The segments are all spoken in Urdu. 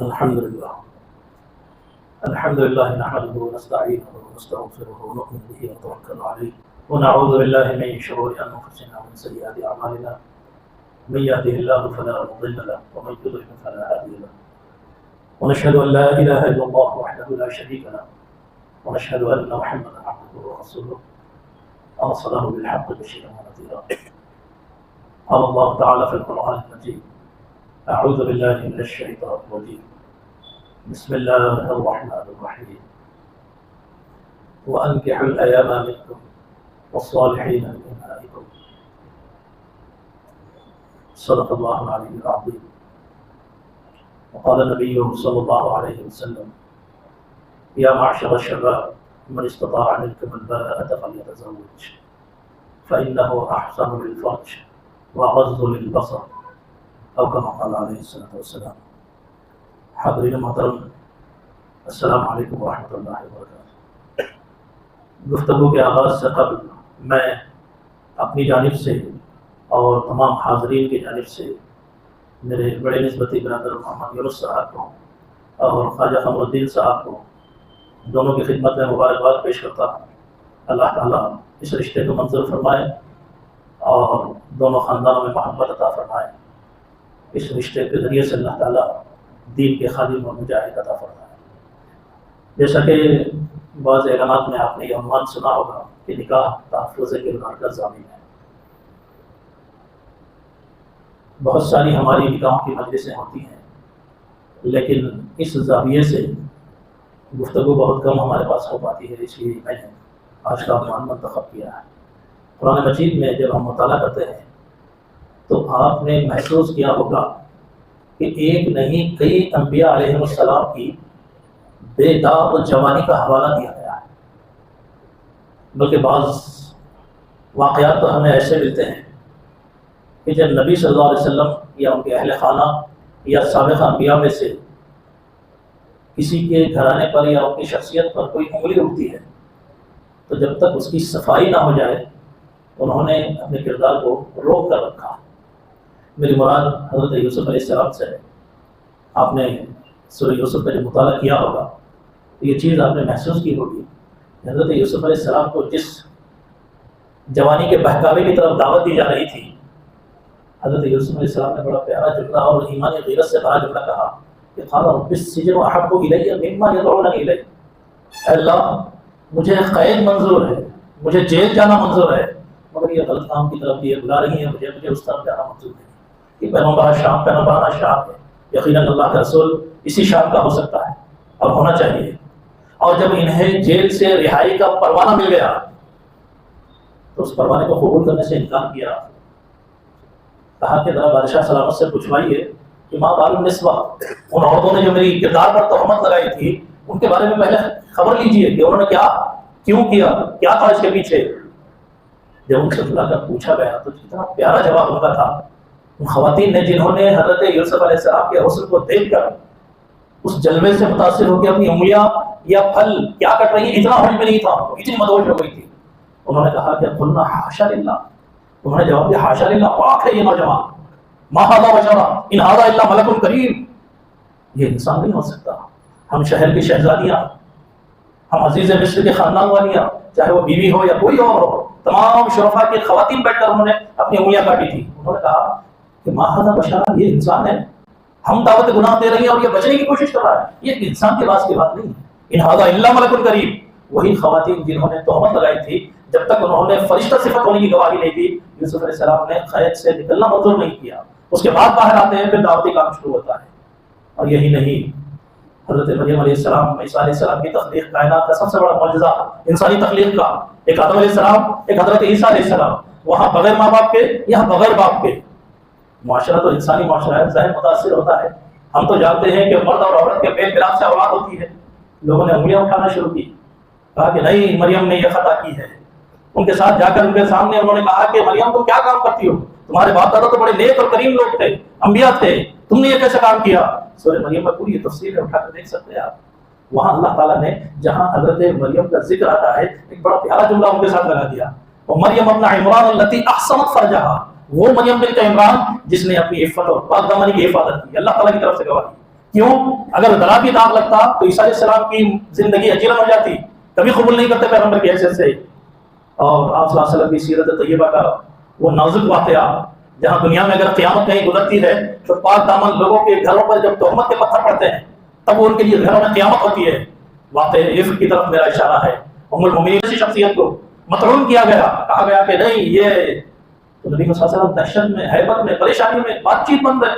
الحمد لله نحمده ونستعينه ونستغفره ونؤمن به ونتوكل عليه ونعوذ بالله من شرور انفسنا ومن سيئات اعمالنا من يهده الله فلا مضل له ومن يضلل فلا هادي له ونشهد ان لا اله الا الله وحده لا شريك له ونشهد ان محمدا عبده ورسوله ارسله بالحق بشيرا ونذيرا. قال الله تعالى في القران المجيد: اعوذ بالله من الشيطان الرجيم بسم الله الرحمن الرحيم وأنكحوا الأيام منكم والصالحين من إمائكم. صدق الله العلي العظيم. وقال النبي صلى الله عليه وسلم: يا معشر الشباب من استطاع منكم الباءة فليتزوج فإنه أحسن للفرج وأغض للبصر أو كما قال عليه الصلاة والسلام. حاضرین محترم، السلام علیکم ورحمۃ اللہ وبرکاتہ۔ گفتگو کے آغاز سے قبل میں اپنی جانب سے اور تمام حاضرین کی جانب سے میرے بڑے نسبتی برادر محمد یونس صاحب کو اور خواجہ قمر الدین صاحب کو دونوں کی خدمت میں مبارکباد پیش کرتا ہوں۔ اللہ تعالیٰ اس رشتے کو منظور فرمائے اور دونوں خاندانوں میں محبت عطا فرمائے۔ اس رشتے کے ذریعے سے اللہ تعالیٰ دین کے خادم اور مجاہد عطا فرمائے۔ جیسا کہ بعض اعلانات میں آپ نے یہ عنوان سنا ہوگا کہ نکاح تحفظ کردار کا ضامن ہے۔ بہت ساری ہماری نکاح کی مجلسیں ہوتی ہیں، لیکن اس زاویے سے گفتگو بہت کم ہمارے پاس ہو پاتی ہے، اس لیے میں نے آج کا عنوان منتخب کیا ہے۔ قرآن مجید میں جب ہم مطالعہ کرتے ہیں تو آپ نے محسوس کیا ہوگا کہ ایک نہیں کئی انبیاء علیہ السلام کی بے داغ جوانی کا حوالہ دیا گیا ہے، بلکہ بعض واقعات تو ہمیں ایسے ملتے ہیں کہ جب نبی صلی اللہ علیہ وسلم یا ان کے اہل خانہ یا سابقہ انبیاء میں سے کسی کے گھرانے پر یا ان کی شخصیت پر کوئی انگلی اٹھتی ہے تو جب تک اس کی صفائی نہ ہو جائے انہوں نے اپنے کردار کو روک کر رکھا۔ میری مراد حضرت یوسف علیہ السلام سے ہے۔ آپ نے سورہ یوسف کا جو مطالعہ کیا ہوگا تو یہ چیز آپ نے محسوس کی ہوگی کہ حضرت یوسف علیہ السلام کو جس جوانی کے بہکاوے کی طرف دعوت دی جا رہی تھی، حضرت یوسف علیہ السلام نے بڑا پیارا جملہ اور ایمانی غیرت سے بڑا جملہ کہا کہ قال رب السجن احب الی مما یدعوننی الیہ۔ اے اللہ، مجھے قید منظور ہے، مجھے جیل جانا منظور ہے، مگر یہ غلط کام کی طرف یہ بلا رہی ہیں، مجھے اس طرف جانا منظور نہیں۔ کہ پیغمبرانہ شام ہے، یقیناً اللہ کا رسول اسی شام کا ہو سکتا ہے اور ہونا چاہیے۔ اور جب انہیں جیل سے رہائی کا پروانہ مل گیا تو اس پروانے کو قبول کرنے سے انکار کیا۔ کہا کہ ذرا بادشاہ سلامت سے پوچھوائیے کہ ماں بال النسوہ، ان عورتوں نے جو میری کردار پر تہمت لگائی تھی ان کے بارے میں پہلے خبر لیجئے کہ انہوں نے کیوں کیا، کیا تھا اس کے پیچھے۔ جب ان سے بلا کر پوچھا گیا تو کتنا پیارا جواب ان کا تھا۔ ان خواتین نے جنہوں نے حضرت یوسف علیہ السلام کے حسن کو دیکھ کر اس جلوے سے متاثر ہو کے اپنی انگلیاں یا پھل کیا کٹ رہی ہیں اتنا ہوش میں نہیں تھا، اتنی مدہوش ہو گئی تھی۔ انہوں نے کہا کہ قلنا حاشا للہ، انہوں نے جواب دیا حاشا للہ، پاک ہے یہ نوجوان، ما ھذا بشرا ان ھذا الا ملک کریم، یہ انسان نہیں ہو سکتا۔ ہم شہر کی شہزادیاں، ہم عزیز مصر کے خاندان والیاں، چاہے وہ بیوی ہو یا کوئی اور ہو، تمام شرفاء کی خواتین بیٹھ کر انہوں نے اپنی انگلیاں کاٹی تھی۔ انہوں نے کہا کہ ما ھذا بشرا، یہ انسان ہے، ہم دعوت گناہ دے رہی ہیں اور یہ بچنے کی کوشش کر رہا ہے، یہ انسان کے باس کی بات نہیں ہے۔ ان ھذا الا ملک کریم، وہی خواتین جنہوں نے تہمت لگائی تھی جب تک انہوں نے فرشتہ صفت ہونے کی گواہی نہیں دی، یوسف علیہ السلام نے قید سے نکلنا منظور نہیں کیا۔ اس کے بعد باہر آتے ہیں، پھر دعوتی کام شروع ہوتا ہے۔ اور یہی نہیں، حضرت مریم علیہ السلام، عیسیٰ علیہ السلام کی تخلیق کائنات کا سب سے بڑا معجزہ انسانی تخلیق کا، ایک آدم علیہ السلام، ایک حضرت عیسیٰ علیہ السلام، وہاں بغیر ماں باپ کے، یہاں بغیر باپ کے۔ معاشرہ تو انسانی معاشرہ ہے، ظاہر متاثر ہوتا ہے۔ ہم تو جانتے ہیں کہ مرد اور عورت کے میل ملاپ سے اولاد ہوتی ہے۔ لوگوں نے انگلیاں اٹھانا شروع کی، کہا کہ نہیں، مریم نے یہ خطا کی ہے۔ ان کے ساتھ جا کر ان کے سامنے انہوں نے کہا کہ مریم تم کیا کام کرتی ہو؟ تمہارے باپ دادا تو بڑے نیک اور کریم لوگ تھے، انبیاء تھے، تم نے یہ کیسے کام کیا؟ سورہ مریم میں پوری تفصیل ہے، اٹھا کر دیکھ سکتے ہیں آپ۔ وہاں اللہ تعالیٰ نے جہاں حضرت مریم کا ذکر آتا ہے ایک بڑا پیارا جملہ ان کے ساتھ لگا دیا، ومریم ابن عمران التی احصنت فرجها، وہ مریم بنت عمران جس نے اپنی عفت اور پاک دامنی کی حفاظت کی، اللہ تعالیٰ کی طرف سے گواہی۔ کیوں؟ اگر دلا کی داغ لگتا تو عیسیٰ علیہ السلام کی زندگی اجیرن ہو جاتی، کبھی قبول نہیں کرتے پیغمبر کی حیثیت سے۔ اور آپ صلی اللہ علیہ وسلم کی سیرت طیبہ کا وہ نازک واقعہ، جہاں دنیا میں اگر قیامت کہیں گزرتی ہے تو پاک دامن لوگوں کے گھروں پر جب تہمت کے پتھر پڑتے ہیں تب وہ ان کے لیے گھروں میں قیامت ہوتی ہے۔ واقع عفق کی طرف میرا اشارہ ہے۔ ام المؤمنین کی شخصیت کو مطعون کیا گیا، کہا گیا کہ نہیں، یہ تو نبی صلی اللہ علیہ وسلم دہشت میں، ہیبت میں، پریشانی میں، بات چیت بند ہے،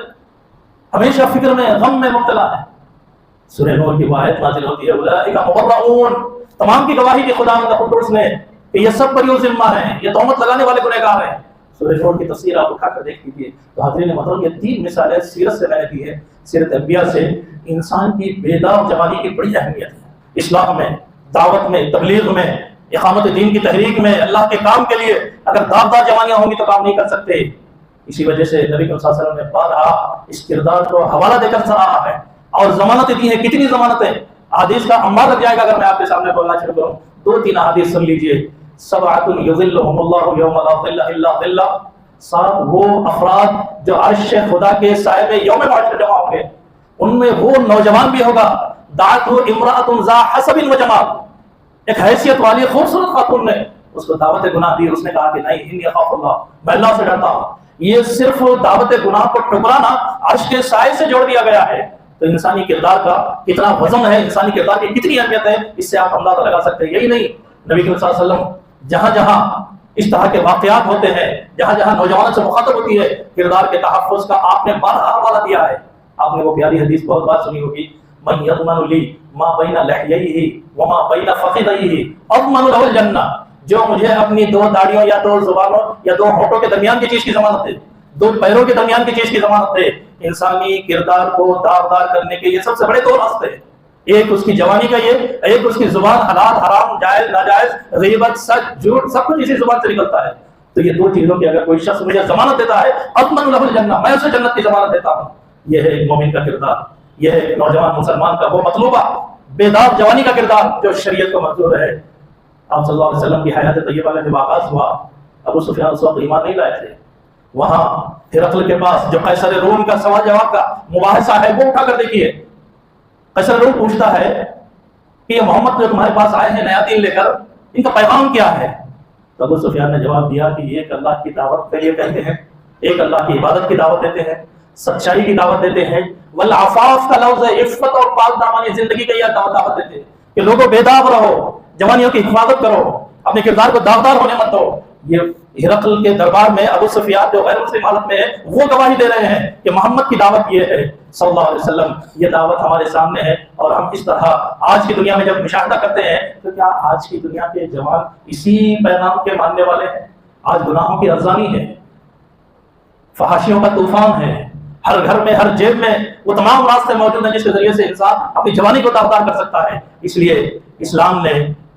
ہمیشہ فکر میں، غم میں مبتلا ہے۔ سورہ نور کی آیت نازل ہوتی ہے، اولئک مبرؤون، تمام کی گواہی دی خداوند قدوس نے کہ یہ سب بری ذمہ ہیں، یہ تہمت لگانے والے گنہگار ہیں۔ سورہ نور کی تفسیر آپ اٹھا کر دیکھ لیجیے۔ تو حاضرین محترم، یہ 3 مثالیں سیرت سے میں نے دی ہے، سیرت انبیاء سے۔ انسان کی بیدار جوانی کی بڑی اہمیت ہے اسلام میں، دعوت میں، تبلیغ میں، اقامت دین کی تحریک میں، اللہ کے کام کے لیے۔ اگر داغدار جوانیاں ہوں گی تو کام نہیں کر سکتے۔ اسی وجہ سے نبی صلی اللہ علیہ وسلم نے بارہا اس کردار کو حوالہ دے کر سراہا ہے اور ضمانتیں دی ہیں۔ کتنی ضمانتیں؟ احادیث کا انبار لگ جائے گا اگر میں آپ کے سامنے بولنا شروع کروں۔ 2-3 احادیث سن لیجئے۔ سبعۃ یظلھم اللہ یوم لا ظل الا ظلہ، 7 وہ افراد جو عرش خدا کے سائے میں یوم معاشر جمع ہوں گے، ان میں وہ نوجوان بھی ہوگا، دعت امرأۃ ذا حسب و جمال، ایک حیثیت والی خوبصورت خاتون نے اس کو دعوت گناہ دی، اس نے کہا کہ نہیں، انی اخاف اللہ، میں اللہ سے ڈرتا ہوں۔ یہ صرف دعوت گناہ کو ٹکرانا عرش کے سائے سے جوڑ دیا گیا ہے۔ تو انسانی کردار کا کتنا وزن ہے، انسانی کردار کی کتنی اہمیت ہے، اس سے آپ اندازہ لگا سکتے ہیں۔ یہی نہیں، نبی صلی اللہ علیہ وسلم جہاں جہاں اس طرح کے واقعات ہوتے ہیں، جہاں جہاں نوجوانوں سے مخاطب ہوتی ہے، کردار کے تحفظ کا آپ نے بارہا حوالہ دیا ہے۔ آپ نے وہ پیاری حدیث بہت بار سنی ہوگی، من یضمن لی ما بین لحییہ وما بین فخذیہ اضمن له الجنہ، جو مجھے اپنی 2 داڑھیوں یا 2 زبانوں یا 2 ہونٹوں کے درمیان کی چیز کی ضمانت دے، 2 پیروں کے درمیان کی چیز کی ضمانت دے۔ انسانی کردار کو داغدار کرنے کے یہ سب سے بڑے 2 راستے ہیں، ایک اس کی جوانی کا، یہ ایک اس کی زبان، حلال حرام، جائز ناجائز، غیبت، سچ جھوٹ، سب کچھ اسی زبان سے نکلتا ہے۔ تو یہ 2 چیزوں کی اگر کوئی شخص مجھے ضمانت دیتا ہے، اضمن له الجنہ، میں اسے جنت کی ضمانت دیتا ہوں۔ یہ ہے ایک مومن کا کردار، یہ ہے ایک نوجوان مسلمان کا وہ مطلوبہ بیدار جوانی کا کردار جو شریعت کو منظور ہے۔ آپ صلی اللہ علیہ وسلم کی حیات طیبہ کا جب آغاز ہوا، ابو سفیان اس وقت ایمان نہیں لائے تھے۔ وہاں ہرقل کے پاس جو قیصر روم کا سوال جواب کا مباحثہ ہے وہ اٹھا کر دیکھیے۔ قیصر روم پوچھتا ہے کہ یہ محمد جو تمہارے پاس آئے ہیں نیا دین لے کر، ان کا پیغام کیا ہے؟ تو ابو سفیان نے جواب دیا کہ یہ ایک اللہ کی دعوت کے لیے کہتے ہیں، ایک اللہ کی عبادت کی دعوت دیتے ہیں، سچائی کی دعوت دیتے ہیں، والعفاف کا لفظ ہے، عفت اور پاک دامانی زندگی کا یہ دعوت دیتے ہیں کہ لوگوں بیدار رہو، جوانیوں کی حفاظت کرو، اپنے کردار کو داغدار ہونے مت دو۔ یہ ہرقل کے دربار میں ابو سفیان جو غیر مسلم حالت میں ہے وہ گواہی دے رہے ہیں کہ محمد کی دعوت یہ ہے صلی اللہ علیہ وسلم، یہ دعوت ہمارے سامنے ہے۔ اور ہم اس طرح آج کی دنیا میں جب مشاہدہ کرتے ہیں تو کیا آج کی دنیا کے جوان اسی پیغام کے ماننے والے ہیں؟ آج گناہوں کی ارزانی ہے، فحاشیوں کا طوفان ہے، ہر گھر میں، ہر جیب میں وہ تمام راستے موجود ہیں جس کے ذریعے سے انسان اپنی جوانی کو داغدار کر سکتا ہے۔ اس لیے اسلام نے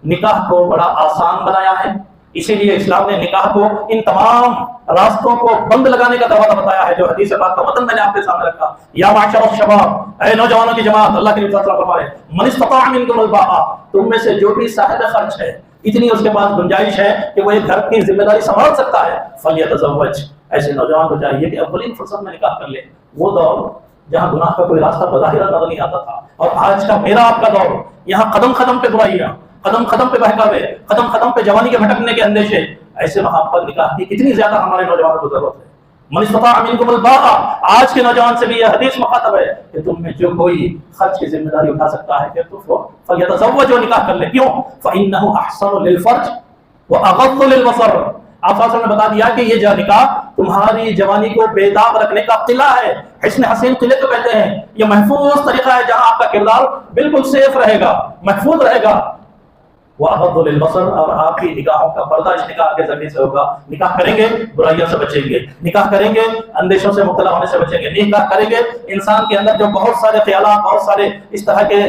نکاح کو بڑا آسان بنایا ہے، اسی لیے اسلام نے نکاح کو ان تمام راستوں کو بند لگانے کا دروازہ بتایا ہے، جو حدیث پاک کا متن میں نے آپ کے سامنے رکھا۔ یا معشر الشباب، اے نوجوانوں کی جماعت، اللہ کے نبی صلی اللہ علیہ وسلم فرمائے، من استطاع منکم الباء، تم میں سے جو بھی صاحب خرچ ہے، اتنی اس کے پاس گنجائش ہے کہ وہ ایک گھر کی ذمہ داری سنبھال سکتا ہے، فلیتزوج، ایسے نوجوان کو چاہیے کہ اولین فرصت میں نکاح کر لے۔ وہ دور جہاں گناہ کا کوئی راستہ بظاہر نظر نہیں آتا تھا، اور آج کا میرا آپ کا دور، یہاں قدم قدم پہ برائیاں، قدم قدم پہ بہکاوے، قدم قدم پہ جوانی کے بھٹکنے کے اندیشے، ایسے مقام پر نکاح کی کتنی زیادہ ہمارے نوجوانوں کو ضرورت ہے۔ من استطاع منکم الباء، آج کے نوجوان سے بھی یہ حدیث مخاطب ہے کہ تم میں جو کوئی خرچ کی ذمہ داری اٹھا سکتا ہے کہ تو فلیتزوج، و نکاح کر لے۔ کیوں؟ فإنه أحسن للفرج وأغض للبصر، آپ صلی اللہ علیہ وسلم نے بتا دیا کہ یہ جو نکاح تمہاری جوانی کو بیداب رکھنے کا قلعہ ہے، حسن حسین قلعے کو کہتے ہیں۔ یہ محفوظ طریقہ ہے جہاں آپ کا کردار بالکل سیف رہے گا، محفوظ رہے گا۔ وَأَغَضُّ لِلْبَصَرِ، اور آپ کی نگاہوں کا پردہ اس نکاح کے ذریعے سے ہوگا۔ نکاح کریں گے برائیوں سے بچیں گے، نکاح کریں گے اندیشوں سے مبتلا ہونے سے بچیں گے، نکاح کریں گے انسان کے اندر جو بہت سارے خیالات، بہت سارے اس طرح کے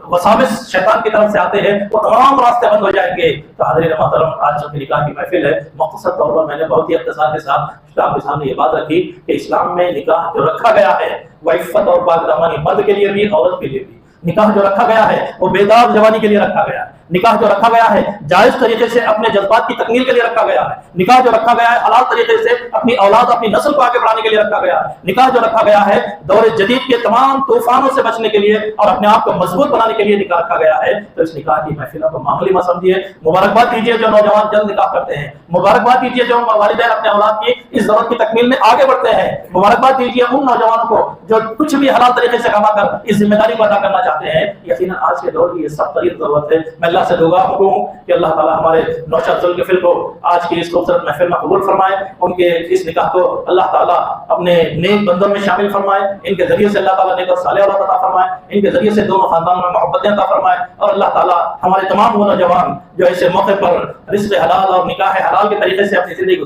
وساوس شیطان کی طرف سے آتے ہیں، وہ تمام راستے بند ہو جائیں گے۔ تو حضرت محترم، آج جو نکاح کی محفل ہے، مختصر طور پر میں نے بہت ہی اختصار کے ساتھ آپ کے سامنے یہ بات رکھی کہ اسلام میں نکاح جو رکھا گیا ہے وہ عفت اور پاک دامانی، مرد کے لیے بھی عورت کے لیے بھی۔ نکاح جو رکھا گیا ہے وہ بیدار جوانی کے لیے رکھا گیا ہے، نکاح جو رکھا گیا ہے جائز طریقے سے اپنے جذبات کی تکمیل کے لیے رکھا گیا ہے، نکاح جو رکھا گیا ہے حلال طریقے سے اپنی اولاد اپنی نسل کو آگے بڑھانے کے لیے رکھا گیا ہے، نکاح جو رکھا گیا ہے دور جدید کے تمام طوفانوں سے بچنے کے لیے اور اپنے آپ کو مضبوط بنانے کے لیے نکاح رکھا گیا ہے۔ تو اس نکاح کی محفلوں کو معمولی مت سمجھیے، مبارکباد دیجیے جو نوجوان جلد نکاح کرتے ہیں، مبارکباد دیجیے جو والدین اپنے اولاد کی اس ضرورت کی تکمیل میں آگے بڑھتے ہیں، مبارکباد دیجیے ان نوجوانوں کو جو کچھ بھی حلال طریقے سے کما کر اس ذمہ داری کو ادا کرنا چاہتے ہیں۔ یقیناً آج کے دور کی یہ سب ترین ضرورت ہے۔ میں اللہ سے دعا ہوں کہ اللہ تعالیٰ ہمارے نوشاد ذوالکفل کو آج کی اس خوبصورت محفل میں قبول فرمائے، ان کے اس نکاح کو اللہ تعالیٰ اپنے نیک بندوں میں شامل فرمائے، ان کے ذریعے سے اللہ تعالیٰ نیک اور صالح اولاد عطا فرمائے، ان کے ذریعے سے دونوں خاندانوں میں محبتیں عطا فرمائے، اور اللہ تعالیٰ ہمارے تمام وہ نوجوان جو ایسے موقع پر رزق حلال اور نکاح حلال کے طریقے سے اپنی زندگی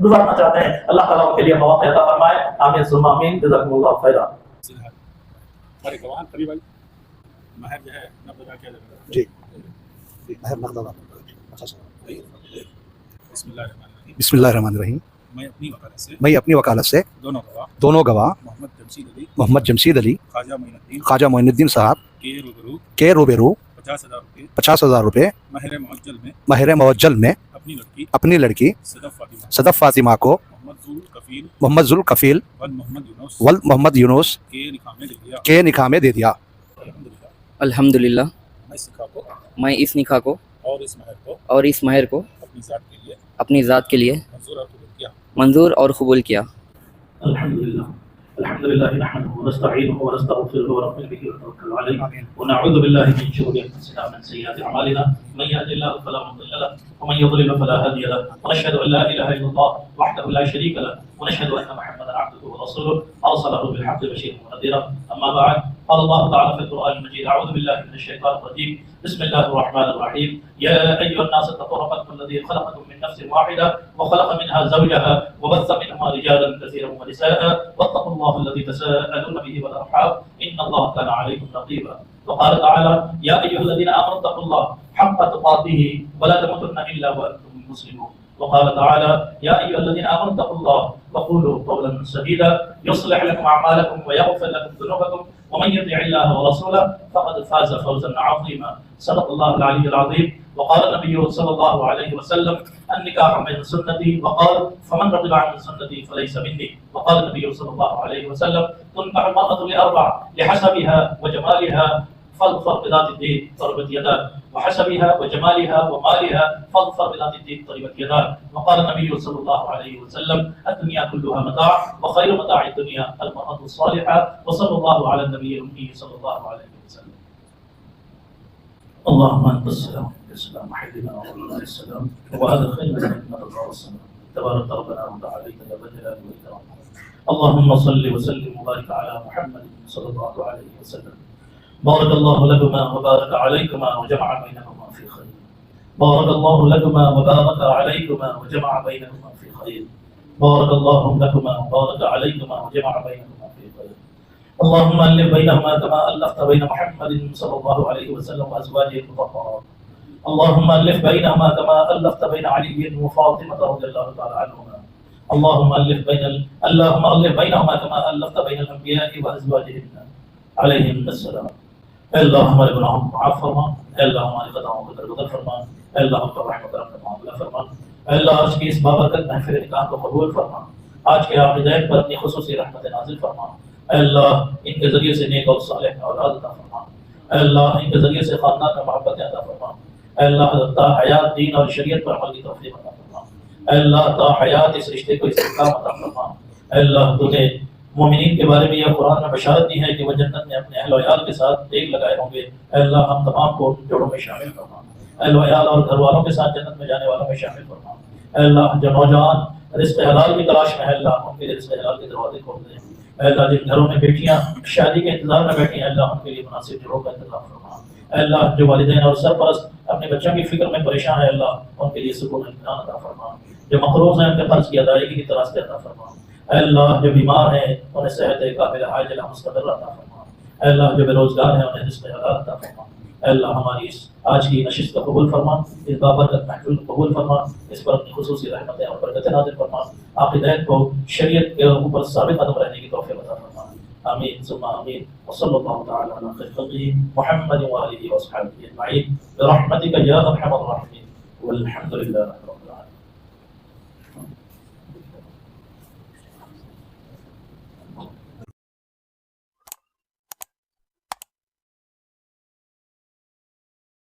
گزارنا چاہتے ہیں، اللہ تعالیٰ ان کے لیے مواقع عطا فرمائے۔ آمین ثم آمین، جزاکم اللہ خیرا۔ ہمارے گواہان قریب بھائی مہر جو ہے نقد ادا کیا جائے گا؟ جی مہر نقد ادا بسم اللہ الرحمن الرحیم۔ بسم اللہ الرحمن الرحیم۔ میں اپنی وکالت سے دونوں گواہ محمد جمشید علی خواجہ معین الدین صاحب کے روبرو 50,000 روپے مہر معجل میں اپنی لڑکی صدف فاطمہ کو محمد ذوالکفیل ول محمد یونس کے نکاح میں دے دیا۔ الحمدللہ میں اس نکاح کو اور اس مہر کو اپنی ذات کے لیے منظور اور قبول کیا۔ الحمد لله نحمده ونستعينه ونستغفره ونؤمن به ونتوكل عليه ونعوذ بالله من شرور انفسنا ومن سيئات اعمالنا من يهد الله فلا مضل له ومن يضلل فلا هادي له ونشهد ان لا اله الا الله وحده لا شريك له ونشهد ان محمدا عبده ورسوله ارسله بالحق بشيرا ونذيرا اما بعد قال الله تعالى في القران المجيد اعوذ بالله من الشيطان الرجيم بسم الله الرحمن الرحيم يا ايها الناس اتقوا ربكم الذي خلقكم من نفس واحده وخلق منها زوجها وبث منهما رجالا كثيرا ونساء واتقوا الله الذي تساءلون به والارحام ان الله كان عليكم رقيبا وقال تعالى يا ايها الذين امنوا اتقوا الله حق تقاته ولا تموتن الا وانتم مسلمون وقال تعالى يا ايها الذين امنوا اتقوا الله وقولوا قولا سديدا يصلح لكم اعمالكم ويغفر لكم ذنوبكم ومن يطع الله ورسوله فقد فاز فوزا عظيما صدق الله العلي العظيم وقال النبي صلى الله عليه وسلم النكاح من سنتي وقال فمن رغب عن سنتي فليس مني وقال النبي صلى الله عليه وسلم تنكح المرأة لأربع لحسبها وجمالها فاظفر بذات الدين تربت يداك وحسبها وجمالها ومالها فاظفر بذات الدين تربت يداك وقال النبي صلى الله عليه وسلم الدنيا كلها متاع وخير متاع الدنيا المرأة الصالحة وصلى الله على النبي الأمي صلى الله عليه وسلم اللهم أنت السلام السلام حينا وعلى السلام وهذا خير من الله والسلام تبارك ربنا وتعالى يا ذا الجلال والإكرام اللهم صل وسلم وبارك على محمد صلى الله عليه وسلم بارك الله لكما وبارك عليكما وجمع بينكما في خير بارك الله لكما وبارك عليكما وجمع بينكما في خير بارك الله لكما وبارك عليكما وجمع بينكما في خير اللهم ألف بينهما كما ألفت بين محمد صلى الله عليه وسلم وأزواجه المطهرات اللهم ألف بينهما كما ألفت بين علي وفاطمة رضي الله تعالى عنهما اللهم ألف بينهما كما ألفت بين الأنبياء وأزواجهم عليهم السلام۔ اے اللہ ہمارے گناہوں کو معاف فرما، اے اللہ ہماری خطاؤں کو درگزر فرما، اے اللہ ہم پر رحم کرم کا معاملہ فرما، اے اللہ آج کی اس بابرکت محفل نکاح کو قبول فرما، آج کے عقیدین پر اپنی خصوصی رحمت نازل فرما، اے اللہ ان کے ذریعے سے نیک اور صالح اولاد عطا فرما، اے اللہ ان کے ذریعے سے خاندان میں محبت عطا فرما، اے اللہ تا حیات دین اور شریعت پر عمل کی توفیق عطا فرما، اے اللہ تا حیات اس رشتے کو استحکام عطا فرما، اے اللہ تو نے مومنین کے بارے میں یہ قرآن میں بشارت دی ہے کہ وہ جنت میں اپنے اہل و عیال کے ساتھ دیگ لگائے ہوں گے۔ اے اللہ ہم تمام کو جوڑوں میں شامل فرما، اہل و عیال اور گھر والوں کے ساتھ جنت میں جانے والوں میں شامل فرما۔ اے اللہ جو نوجوان رزق حلال کی تلاش میں ہے اللہ ان کے لیے رزق حلال کے دروازے کھول دیں۔ اے اللہ جن گھروں میں بیٹیاں شادی کے انتظار میں بیٹھی ہیں اللہ ان کے لیے مناسب جوڑوں کا انتظام فرما۔ اے اللہ جو والدین اور سرپرست اپنے بچوں کی فکر میں پریشان ہے اللہ ان کے لیے سکون اطمینان عطا فرما۔ جو مقروض ہیں ان کے قرض کی ادائیگی کی تراشتے عطا فرما۔ اے اللہ جو بیمار ہیں انہیں صحت کامل عاجلہ مستقر عطا فرما۔ اے اللہ جو بے روزگار ہیں انہیں رزق حلال عطا فرما۔ اے اللہ ہماری اس آج کی نشست کو قبول فرما، اس بابرکت محفل کو قبول فرما، اس پر اپنی خصوصی رحمتیں اور برکتیں نازل فرما، عقیدین کو شریعت کے اوپر ثابت قدم رہنے کی توفیق عطا فرما۔ آمين ثم آمين وصلى الله تعالى على خير خلقه محمد وآله وأصحابه أجمعين برحمتك يا أرحم الراحمين والحمد لله.